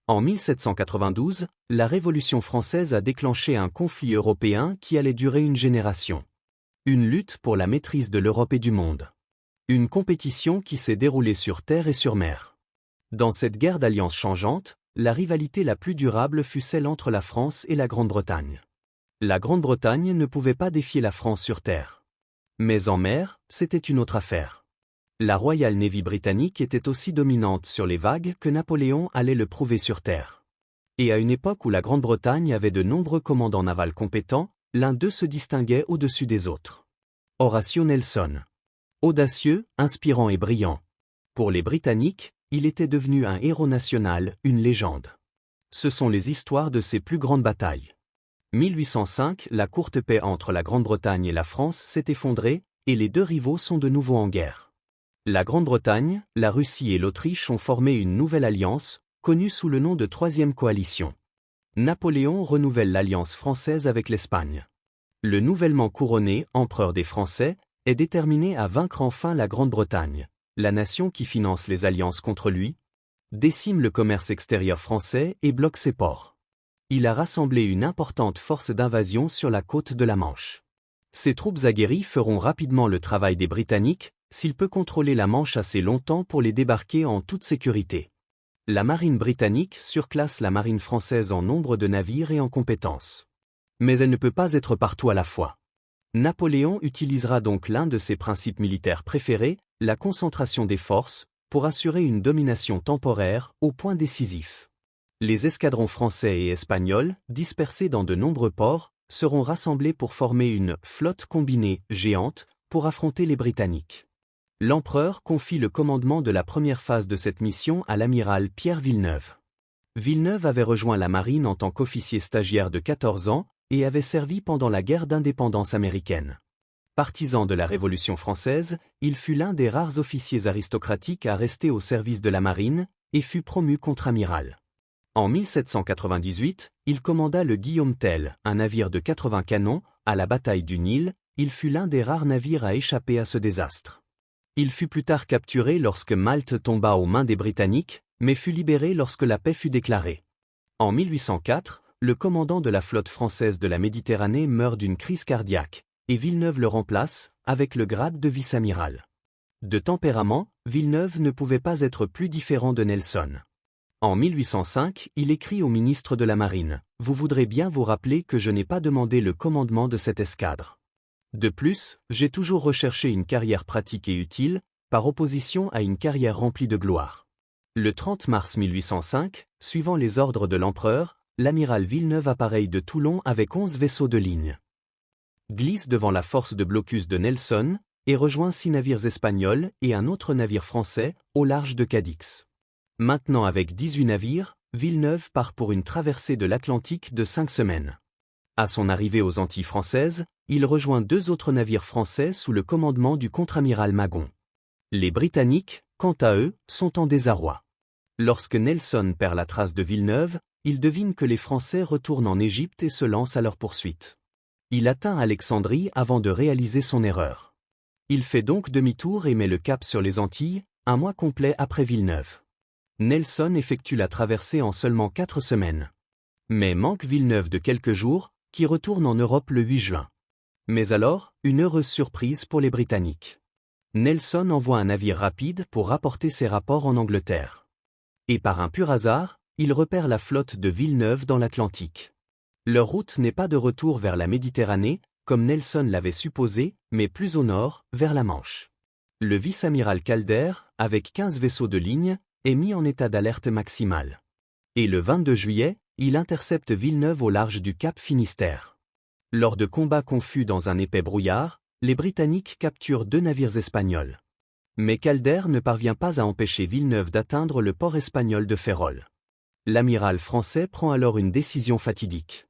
En 1792, la Révolution française a déclenché un conflit européen qui allait durer une génération. Une lutte pour la maîtrise de l'Europe et du monde. Une compétition qui s'est déroulée sur terre et sur mer. Dans cette guerre d'alliances changeantes, la rivalité la plus durable fut celle entre la France et la Grande-Bretagne. La Grande-Bretagne ne pouvait pas défier la France sur terre. Mais en mer, c'était une autre affaire. La Royal Navy britannique était aussi dominante sur les vagues que Napoléon allait le prouver sur terre. Et à une époque où la Grande-Bretagne avait de nombreux commandants navals compétents, l'un d'eux se distinguait au-dessus des autres. Horatio Nelson. Audacieux, inspirant et brillant. Pour les Britanniques, il était devenu un héros national, une légende. Ce sont les histoires de ses plus grandes batailles. 1805, la courte paix entre la Grande-Bretagne et la France s'est effondrée, et les deux rivaux sont de nouveau en guerre. La Grande-Bretagne, la Russie et l'Autriche ont formé une nouvelle alliance, connue sous le nom de Troisième Coalition. Napoléon renouvelle l'alliance française avec l'Espagne. Le nouvellement couronné, empereur des Français, est déterminé à vaincre enfin la Grande-Bretagne, la nation qui finance les alliances contre lui, décime le commerce extérieur français et bloque ses ports. Il a rassemblé une importante force d'invasion sur la côte de la Manche. Ses troupes aguerries feront rapidement le travail des Britanniques, s'il peut contrôler la Manche assez longtemps pour les débarquer en toute sécurité. La marine britannique surclasse la marine française en nombre de navires et en compétences. Mais elle ne peut pas être partout à la fois. Napoléon utilisera donc l'un de ses principes militaires préférés, la concentration des forces, pour assurer une domination temporaire au point décisif. Les escadrons français et espagnols, dispersés dans de nombreux ports, seront rassemblés pour former une flotte combinée géante pour affronter les Britanniques. L'empereur confie le commandement de la première phase de cette mission à l'amiral Pierre Villeneuve. Villeneuve avait rejoint la marine en tant qu'officier stagiaire de 14 ans et avait servi pendant la guerre d'indépendance américaine. Partisan de la Révolution française, il fut l'un des rares officiers aristocratiques à rester au service de la marine et fut promu contre-amiral. En 1798, il commanda le Guillaume Tell, un navire de 80 canons, à la bataille du Nil. Il fut l'un des rares navires à échapper à ce désastre. Il fut plus tard capturé lorsque Malte tomba aux mains des Britanniques, mais fut libéré lorsque la paix fut déclarée. En 1804, le commandant de la flotte française de la Méditerranée meurt d'une crise cardiaque, et Villeneuve le remplace, avec le grade de vice-amiral. De tempérament, Villeneuve ne pouvait pas être plus différent de Nelson. En 1805, il écrit au ministre de la Marine « Vous voudrez bien vous rappeler que je n'ai pas demandé le commandement de cette escadre. De plus, j'ai toujours recherché une carrière pratique et utile, par opposition à une carrière remplie de gloire. » Le 30 mars 1805, suivant les ordres de l'empereur, l'amiral Villeneuve appareille de Toulon avec 11 vaisseaux de ligne. Glisse devant la force de blocus de Nelson, et rejoint 6 navires espagnols et un autre navire français, au large de Cadix. Maintenant avec 18 navires, Villeneuve part pour une traversée de l'Atlantique de 5 semaines. À son arrivée aux Antilles françaises, il rejoint 2 autres navires français sous le commandement du contre-amiral Magon. Les Britanniques, quant à eux, sont en désarroi. Lorsque Nelson perd la trace de Villeneuve, il devine que les Français retournent en Égypte et se lancent à leur poursuite. Il atteint Alexandrie avant de réaliser son erreur. Il fait donc demi-tour et met le cap sur les Antilles, un mois complet après Villeneuve. Nelson effectue la traversée en seulement 4 semaines. Mais manque Villeneuve de quelques jours, qui retourne en Europe le 8 juin. Mais alors, une heureuse surprise pour les Britanniques. Nelson envoie un navire rapide pour rapporter ses rapports en Angleterre. Et par un pur hasard, il repère la flotte de Villeneuve dans l'Atlantique. Leur route n'est pas de retour vers la Méditerranée, comme Nelson l'avait supposé, mais plus au nord, vers la Manche. Le vice-amiral Calder, avec 15 vaisseaux de ligne, est mis en état d'alerte maximale. Et le 22 juillet, il intercepte Villeneuve au large du cap Finistère. Lors de combats confus dans un épais brouillard, les Britanniques capturent 2 navires espagnols. Mais Calder ne parvient pas à empêcher Villeneuve d'atteindre le port espagnol de Ferrol. L'amiral français prend alors une décision fatidique.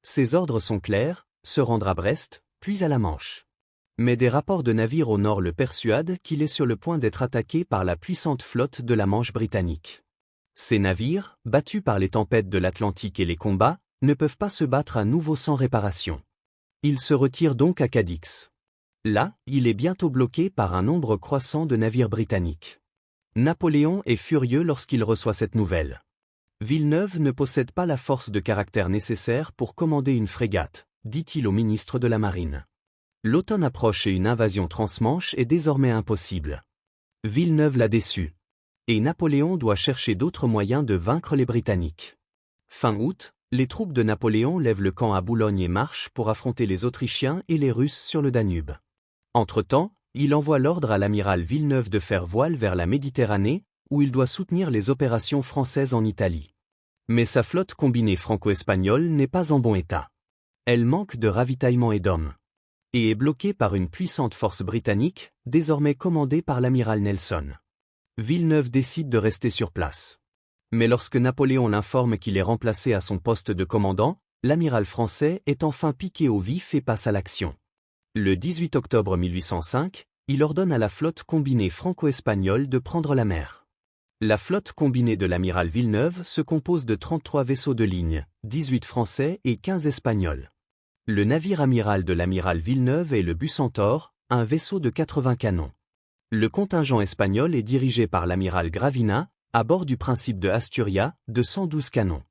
Ses ordres sont clairs, se rendre à Brest, puis à la Manche. Mais des rapports de navires au nord le persuadent qu'il est sur le point d'être attaqué par la puissante flotte de la Manche britannique. Ces navires, battus par les tempêtes de l'Atlantique et les combats, ne peuvent pas se battre à nouveau sans réparation. Il se retire donc à Cadix. Là, il est bientôt bloqué par un nombre croissant de navires britanniques. Napoléon est furieux lorsqu'il reçoit cette nouvelle. Villeneuve ne possède pas la force de caractère nécessaire pour commander une frégate, dit-il au ministre de la Marine. L'automne approche et une invasion transmanche est désormais impossible. Villeneuve l'a déçu. Et Napoléon doit chercher d'autres moyens de vaincre les Britanniques. Fin août, les troupes de Napoléon lèvent le camp à Boulogne et marchent pour affronter les Autrichiens et les Russes sur le Danube. Entre-temps, il envoie l'ordre à l'amiral Villeneuve de faire voile vers la Méditerranée, où il doit soutenir les opérations françaises en Italie. Mais sa flotte combinée franco-espagnole n'est pas en bon état. Elle manque de ravitaillement et d'hommes. Et est bloquée par une puissante force britannique, désormais commandée par l'amiral Nelson. Villeneuve décide de rester sur place. Mais lorsque Napoléon l'informe qu'il est remplacé à son poste de commandant, l'amiral français est enfin piqué au vif et passe à l'action. Le 18 octobre 1805, il ordonne à la flotte combinée franco-espagnole de prendre la mer. La flotte combinée de l'amiral Villeneuve se compose de 33 vaisseaux de ligne, 18 français et 15 espagnols. Le navire amiral de l'amiral Villeneuve est le Bucentaure, un vaisseau de 80 canons. Le contingent espagnol est dirigé par l'amiral Gravina, à bord du Principe de Asturia, de 112 canons.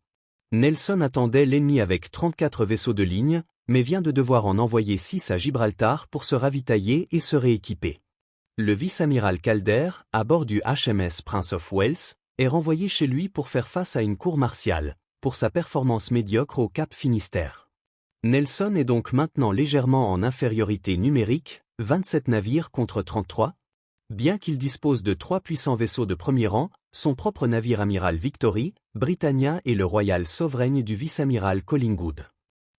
Nelson attendait l'ennemi avec 34 vaisseaux de ligne, mais vient de devoir en envoyer 6 à Gibraltar pour se ravitailler et se rééquiper. Le vice-amiral Calder, à bord du HMS Prince of Wales, est renvoyé chez lui pour faire face à une cour martiale, pour sa performance médiocre au Cap Finistère. Nelson est donc maintenant légèrement en infériorité numérique, 27 navires contre 33. Bien qu'il dispose de 3 puissants vaisseaux de premier rang, son propre navire amiral Victory, Britannia et le Royal Sovereign du vice-amiral Collingwood.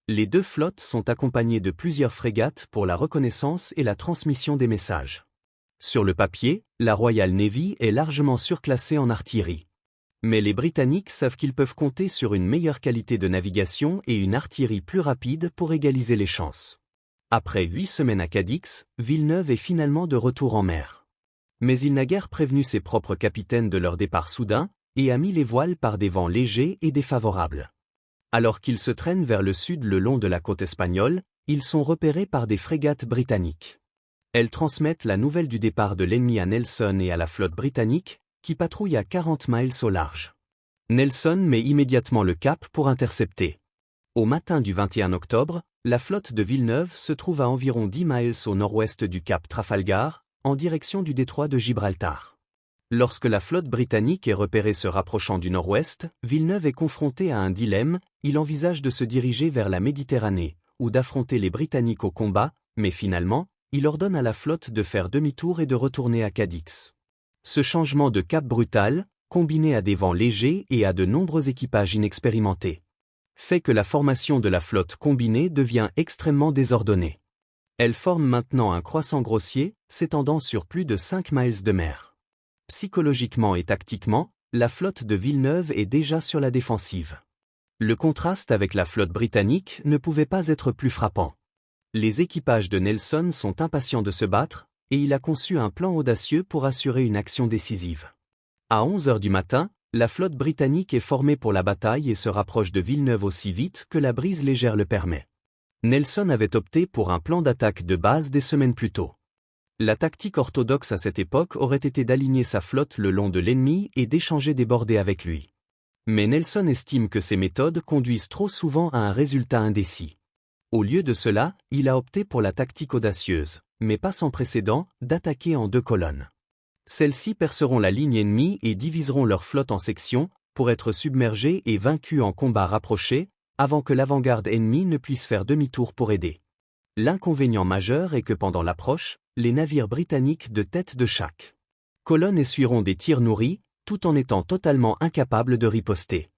Les deux flottes sont accompagnées de plusieurs frégates pour la reconnaissance et la transmission des messages. Sur le papier, la Royal Navy est largement surclassée en artillerie. Mais les Britanniques savent qu'ils peuvent compter sur une meilleure qualité de navigation et une artillerie plus rapide pour égaliser les chances. Après 8 semaines à Cadix, Villeneuve est finalement de retour en mer. Mais il n'a guère prévenu ses propres capitaines de leur départ soudain, et a mis les voiles par des vents légers et défavorables. Alors qu'ils se traînent vers le sud le long de la côte espagnole, ils sont repérés par des frégates britanniques. Elles transmettent la nouvelle du départ de l'ennemi à Nelson et à la flotte britannique, qui patrouille à 40 miles au large. Nelson met immédiatement le cap pour intercepter. Au matin du 21 octobre, la flotte de Villeneuve se trouve à environ 10 miles au nord-ouest du cap Trafalgar, en direction du détroit de Gibraltar. Lorsque la flotte britannique est repérée se rapprochant du nord-ouest, Villeneuve est confronté à un dilemme, il envisage de se diriger vers la Méditerranée, ou d'affronter les Britanniques au combat, mais finalement, il ordonne à la flotte de faire demi-tour et de retourner à Cadix. Ce changement de cap brutal, combiné à des vents légers et à de nombreux équipages inexpérimentés, fait que la formation de la flotte combinée devient extrêmement désordonnée. Elle forme maintenant un croissant grossier, s'étendant sur plus de 5 miles de mer. Psychologiquement et tactiquement, la flotte de Villeneuve est déjà sur la défensive. Le contraste avec la flotte britannique ne pouvait pas être plus frappant. Les équipages de Nelson sont impatients de se battre, et il a conçu un plan audacieux pour assurer une action décisive. À 11 heures du matin, la flotte britannique est formée pour la bataille et se rapproche de Villeneuve aussi vite que la brise légère le permet. Nelson avait opté pour un plan d'attaque de base des semaines plus tôt. La tactique orthodoxe à cette époque aurait été d'aligner sa flotte le long de l'ennemi et d'échanger des bordées avec lui. Mais Nelson estime que ces méthodes conduisent trop souvent à un résultat indécis. Au lieu de cela, il a opté pour la tactique audacieuse, mais pas sans précédent, d'attaquer en 2 colonnes. Celles-ci perceront la ligne ennemie et diviseront leur flotte en sections, pour être submergées et vaincues en combat rapproché, avant que l'avant-garde ennemie ne puisse faire demi-tour pour aider. L'inconvénient majeur est que pendant l'approche, les navires britanniques de tête de chaque colonne essuieront des tirs nourris, tout en étant totalement incapables de riposter.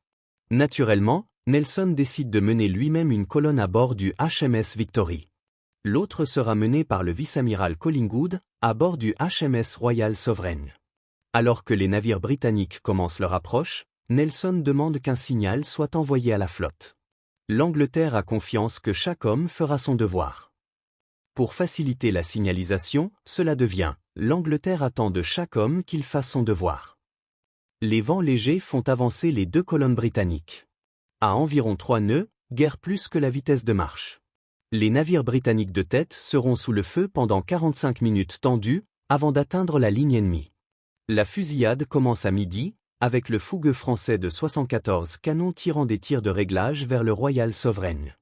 Naturellement, Nelson décide de mener lui-même une colonne à bord du HMS Victory. L'autre sera menée par le vice-amiral Collingwood, à bord du HMS Royal Sovereign. Alors que les navires britanniques commencent leur approche, Nelson demande qu'un signal soit envoyé à la flotte. L'Angleterre a confiance que chaque homme fera son devoir. Pour faciliter la signalisation, cela devient « l'Angleterre attend de chaque homme qu'il fasse son devoir ». Les vents légers font avancer les 2 colonnes britanniques. À environ 3 nœuds, guère plus que la vitesse de marche. Les navires britanniques de tête seront sous le feu pendant 45 minutes tendues, avant d'atteindre la ligne ennemie. La fusillade commence à midi, avec le fougueux français de 74 canons tirant des tirs de réglage vers le Royal Sovereign.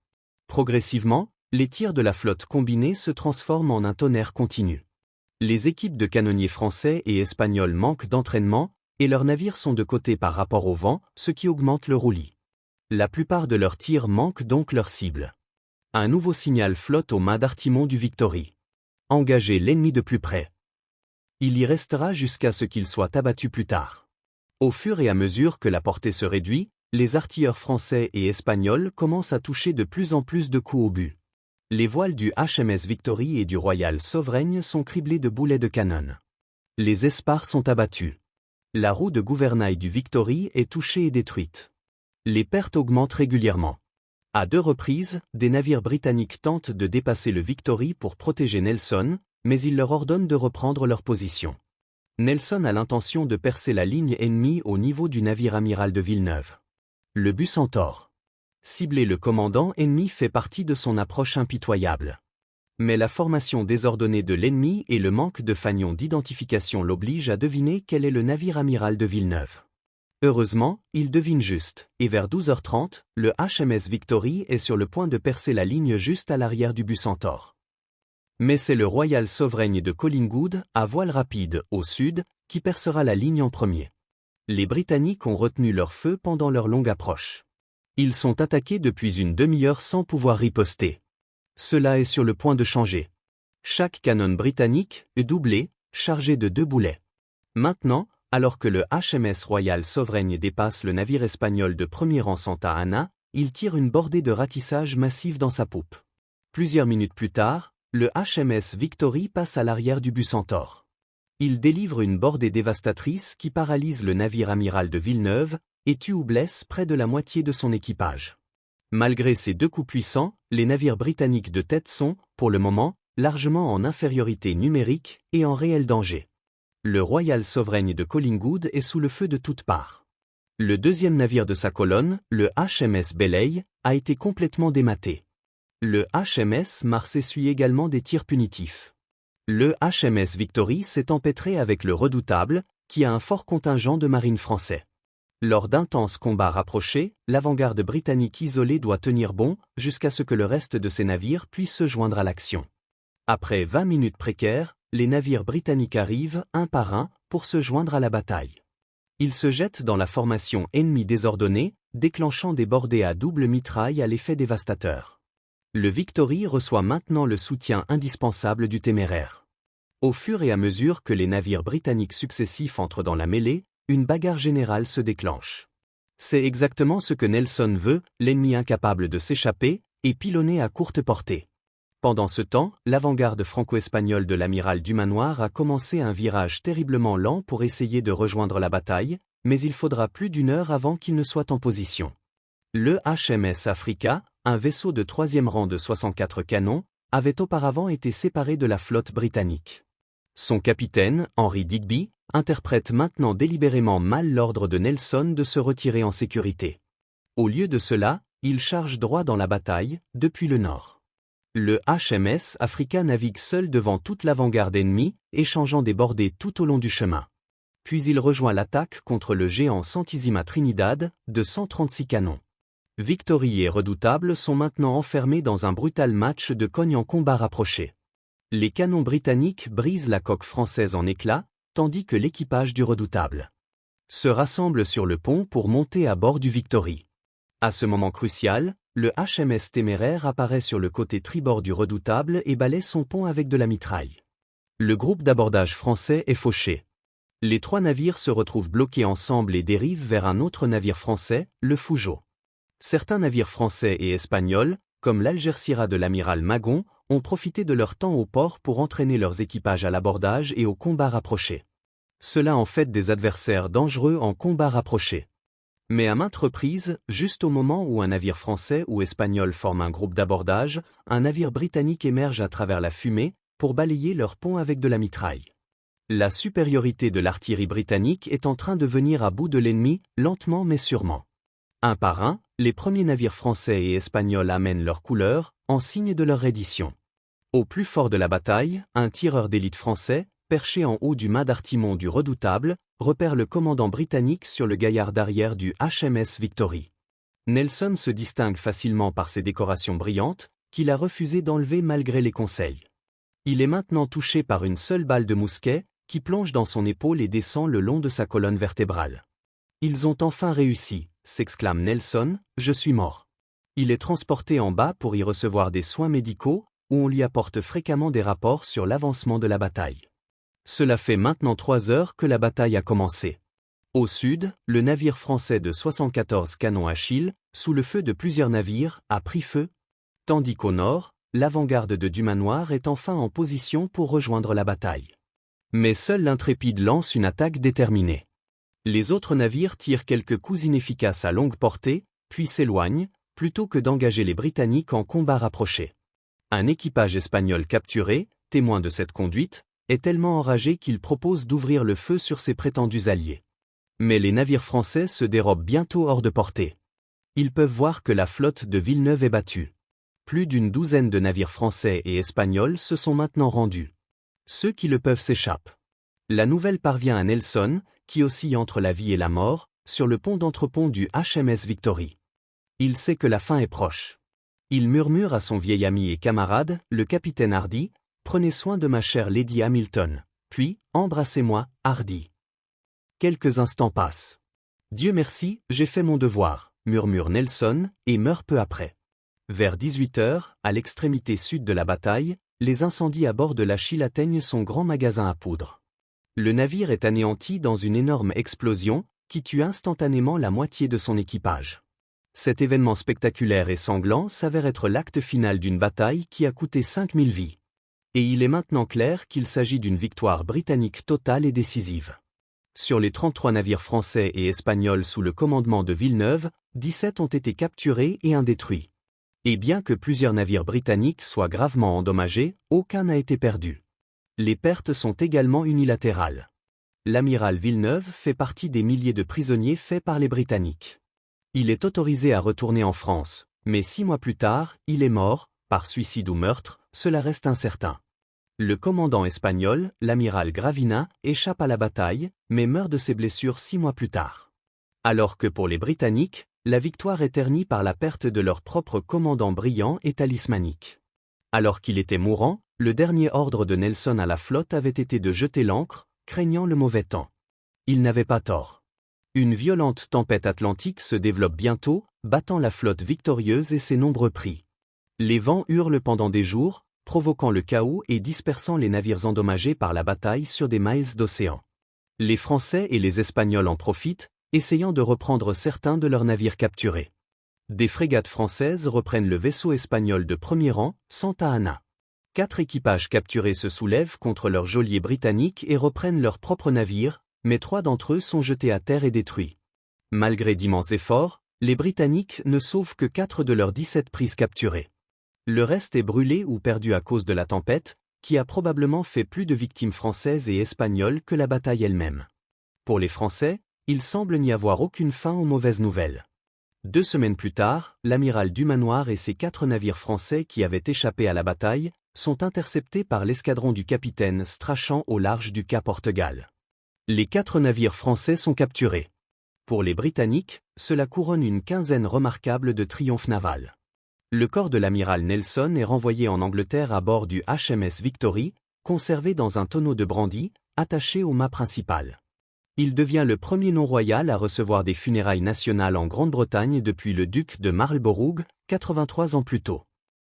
Progressivement, les tirs de la flotte combinée se transforment en un tonnerre continu. Les équipes de canonniers français et espagnols manquent d'entraînement, et leurs navires sont de côté par rapport au vent, ce qui augmente le roulis. La plupart de leurs tirs manquent donc leur cible. Un nouveau signal flotte aux mains d'Artimon du Victory. Engagez l'ennemi de plus près. Il y restera jusqu'à ce qu'il soit abattu plus tard. Au fur et à mesure que la portée se réduit, les artilleurs français et espagnols commencent à toucher de plus en plus de coups au but. Les voiles du HMS Victory et du Royal Sovereign sont criblées de boulets de canon. Les espars sont abattus. La roue de gouvernail du Victory est touchée et détruite. Les pertes augmentent régulièrement. À 2 reprises, des navires britanniques tentent de dépasser le Victory pour protéger Nelson, mais il leur ordonne de reprendre leur position. Nelson a l'intention de percer la ligne ennemie au niveau du navire amiral de Villeneuve. Le but Centaure. Cibler le commandant ennemi fait partie de son approche impitoyable. Mais la formation désordonnée de l'ennemi et le manque de fanions d'identification l'obligent à deviner quel est le navire amiral de Villeneuve. Heureusement, il devine juste, et vers 12h30, le HMS Victory est sur le point de percer la ligne juste à l'arrière du but Centaure. Mais c'est le Royal Sovereign de Collingwood, à voile rapide, au sud, qui percera la ligne en premier. Les Britanniques ont retenu leur feu pendant leur longue approche. Ils sont attaqués depuis une demi-heure sans pouvoir riposter. Cela est sur le point de changer. Chaque canon britannique est doublé, chargé de 2 boulets. Maintenant, alors que le HMS Royal Sovereign dépasse le navire espagnol de premier rang Santa Ana, il tire une bordée de ratissage massive dans sa poupe. Plusieurs minutes plus tard, le HMS Victory passe à l'arrière du but Centaure. Il délivre une bordée dévastatrice qui paralyse le navire amiral de Villeneuve et tue ou blesse près de la moitié de son équipage. Malgré ces 2 coups puissants, les navires britanniques de tête sont, pour le moment, largement en infériorité numérique et en réel danger. Le Royal Sovereign de Collingwood est sous le feu de toutes parts. Le deuxième navire de sa colonne, le HMS Belleille, a été complètement dématé. Le HMS Mars essuie également des tirs punitifs. Le HMS Victory s'est empêtré avec le Redoutable, qui a un fort contingent de marines français. Lors d'intenses combats rapprochés, l'avant-garde britannique isolée doit tenir bon jusqu'à ce que le reste de ses navires puisse se joindre à l'action. Après 20 minutes précaires, les navires britanniques arrivent, un par un, pour se joindre à la bataille. Ils se jettent dans la formation ennemie désordonnée, déclenchant des bordées à double mitraille à l'effet dévastateur. Le Victory reçoit maintenant le soutien indispensable du Téméraire. Au fur et à mesure que les navires britanniques successifs entrent dans la mêlée, une bagarre générale se déclenche. C'est exactement ce que Nelson veut, l'ennemi incapable de s'échapper, et pilonné à courte portée. Pendant ce temps, l'avant-garde franco-espagnole de l'amiral Dumanoir a commencé un virage terriblement lent pour essayer de rejoindre la bataille, mais il faudra plus d'1 heure avant qu'il ne soit en position. Le HMS Africa, un vaisseau de 3e rang de 64 canons, avait auparavant été séparé de la flotte britannique. Son capitaine, Henry Digby, interprète maintenant délibérément mal l'ordre de Nelson de se retirer en sécurité. Au lieu de cela, il charge droit dans la bataille, depuis le nord. Le HMS Africa navigue seul devant toute l'avant-garde ennemie, échangeant des bordées tout au long du chemin. Puis il rejoint l'attaque contre le géant Santissima Trinidad, de 136 canons. Victory et Redoutable sont maintenant enfermés dans un brutal match de cogne en combat rapproché. Les canons britanniques brisent la coque française en éclats, tandis que l'équipage du Redoutable se rassemble sur le pont pour monter à bord du Victory. À ce moment crucial, le HMS Téméraire apparaît sur le côté tribord du Redoutable et balaie son pont avec de la mitraille. Le groupe d'abordage français est fauché. Les 3 navires se retrouvent bloqués ensemble et dérivent vers un autre navire français, le Fougeot. Certains navires français et espagnols, comme l'Algérsira de l'amiral Magon, ont profité de leur temps au port pour entraîner leurs équipages à l'abordage et au combat rapproché. Cela en fait des adversaires dangereux en combat rapproché. Mais à maintes reprises, juste au moment où un navire français ou espagnol forme un groupe d'abordage, un navire britannique émerge à travers la fumée, pour balayer leur pont avec de la mitraille. La supériorité de l'artillerie britannique est en train de venir à bout de l'ennemi, lentement mais sûrement. Un par un, les premiers navires français et espagnols amènent leurs couleurs, en signe de leur reddition. Au plus fort de la bataille, un tireur d'élite français, perché en haut du mât d'artimon du Redoutable, repère le commandant britannique sur le gaillard d'arrière du HMS Victory. Nelson se distingue facilement par ses décorations brillantes, qu'il a refusé d'enlever malgré les conseils. Il est maintenant touché par une seule balle de mousquet, qui plonge dans son épaule et descend le long de sa colonne vertébrale. « Ils ont enfin réussi », s'exclame Nelson, « je suis mort ». Il est transporté en bas pour y recevoir des soins médicaux, où on lui apporte fréquemment des rapports sur l'avancement de la bataille. Cela fait maintenant 3 heures que la bataille a commencé. Au sud, le navire français de 74 canons Achille, sous le feu de plusieurs navires, a pris feu, tandis qu'au nord, l'avant-garde de Dumanoir est enfin en position pour rejoindre la bataille. Mais seul l'Intrépide lance une attaque déterminée. Les autres navires tirent quelques coups inefficaces à longue portée, puis s'éloignent, plutôt que d'engager les Britanniques en combat rapproché. Un équipage espagnol capturé, témoin de cette conduite, est tellement enragé qu'il propose d'ouvrir le feu sur ses prétendus alliés. Mais les navires français se dérobent bientôt hors de portée. Ils peuvent voir que la flotte de Villeneuve est battue. Plus d'une douzaine de navires français et espagnols se sont maintenant rendus. Ceux qui le peuvent s'échappent. La nouvelle parvient à Nelson, qui oscille entre la vie et la mort, sur le pont d'entrepont du HMS Victory. Il sait que la fin est proche. Il murmure à son vieil ami et camarade, le capitaine Hardy, « Prenez soin de ma chère Lady Hamilton, puis, embrassez-moi, Hardy. » Quelques instants passent. « Dieu merci, j'ai fait mon devoir », murmure Nelson, et meurt peu après. Vers 18 heures, à l'extrémité sud de la bataille, les incendies à bord de l'Achille atteignent son grand magasin à poudre. Le navire est anéanti dans une énorme explosion, qui tue instantanément la moitié de son équipage. Cet événement spectaculaire et sanglant s'avère être l'acte final d'une bataille qui a coûté 5000 vies. Et il est maintenant clair qu'il s'agit d'une victoire britannique totale et décisive. Sur les 33 navires français et espagnols sous le commandement de Villeneuve, 17 ont été capturés et un détruit. Et bien que plusieurs navires britanniques soient gravement endommagés, aucun n'a été perdu. Les pertes sont également unilatérales. L'amiral Villeneuve fait partie des milliers de prisonniers faits par les Britanniques. Il est autorisé à retourner en France, mais 6 mois plus tard, il est mort, par suicide ou meurtre, cela reste incertain. Le commandant espagnol, l'amiral Gravina, échappe à la bataille, mais meurt de ses blessures 6 mois plus tard. Alors que pour les Britanniques, la victoire est ternie par la perte de leur propre commandant brillant et talismanique. Alors qu'il était mourant, le dernier ordre de Nelson à la flotte avait été de jeter l'ancre, craignant le mauvais temps. Il n'avait pas tort. Une violente tempête atlantique se développe bientôt, battant la flotte victorieuse et ses nombreux pris. Les vents hurlent pendant des jours, provoquant le chaos et dispersant les navires endommagés par la bataille sur des miles d'océan. Les Français et les Espagnols en profitent, essayant de reprendre certains de leurs navires capturés. Des frégates françaises reprennent le vaisseau espagnol de premier rang, Santa Ana. 4 équipages capturés se soulèvent contre leurs geôliers britanniques et reprennent leurs propres navires, mais 3 d'entre eux sont jetés à terre et détruits. Malgré d'immenses efforts, les Britanniques ne sauvent que 4 de leurs 17 prises capturées. Le reste est brûlé ou perdu à cause de la tempête, qui a probablement fait plus de victimes françaises et espagnoles que la bataille elle-même. Pour les Français, il semble n'y avoir aucune fin aux mauvaises nouvelles. 2 semaines plus tard, l'amiral Dumanoir et ses 4 navires français qui avaient échappé à la bataille sont interceptés par l'escadron du capitaine Strachan au large du Cap Portugal. Les 4 navires français sont capturés. Pour les Britanniques, cela couronne une quinzaine remarquable de triomphes navals. Le corps de l'amiral Nelson est renvoyé en Angleterre à bord du HMS Victory, conservé dans un tonneau de brandy, attaché au mât principal. Il devient le premier nom royal à recevoir des funérailles nationales en Grande-Bretagne depuis le duc de Marlborough, 83 ans plus tôt.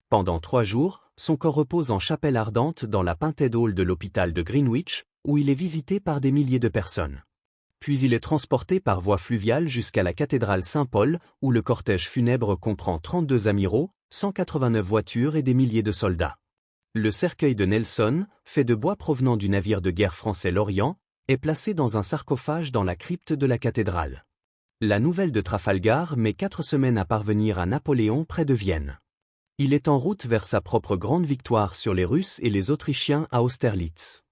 Pendant 3 jours, son corps repose en chapelle ardente dans la Painted Hall de l'hôpital de Greenwich, où il est visité par des milliers de personnes. Puis il est transporté par voie fluviale jusqu'à la cathédrale Saint-Paul, où le cortège funèbre comprend 32 amiraux, 189 voitures et des milliers de soldats. Le cercueil de Nelson, fait de bois provenant du navire de guerre français l'Orient, est placé dans un sarcophage dans la crypte de la cathédrale. La nouvelle de Trafalgar met 4 semaines à parvenir à Napoléon près de Vienne. Il est en route vers sa propre grande victoire sur les Russes et les Autrichiens à Austerlitz.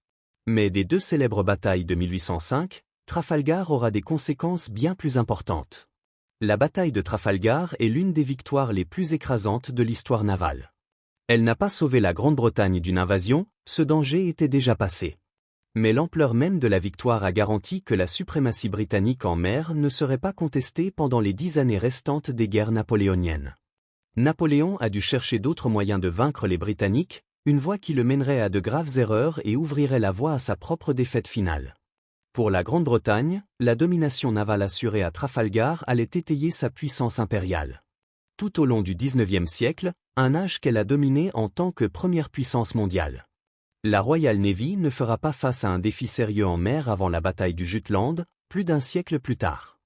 Mais des 2 célèbres batailles de 1805, Trafalgar aura des conséquences bien plus importantes. La bataille de Trafalgar est l'une des victoires les plus écrasantes de l'histoire navale. Elle n'a pas sauvé la Grande-Bretagne d'une invasion, ce danger était déjà passé. Mais l'ampleur même de la victoire a garanti que la suprématie britannique en mer ne serait pas contestée pendant les 10 années restantes des guerres napoléoniennes. Napoléon a dû chercher d'autres moyens de vaincre les Britanniques, une voie qui le mènerait à de graves erreurs et ouvrirait la voie à sa propre défaite finale. Pour la Grande-Bretagne, la domination navale assurée à Trafalgar allait étayer sa puissance impériale. Tout au long du XIXe siècle, un âge qu'elle a dominé en tant que première puissance mondiale. La Royal Navy ne fera pas face à un défi sérieux en mer avant la bataille du Jutland, plus d'un siècle plus tard.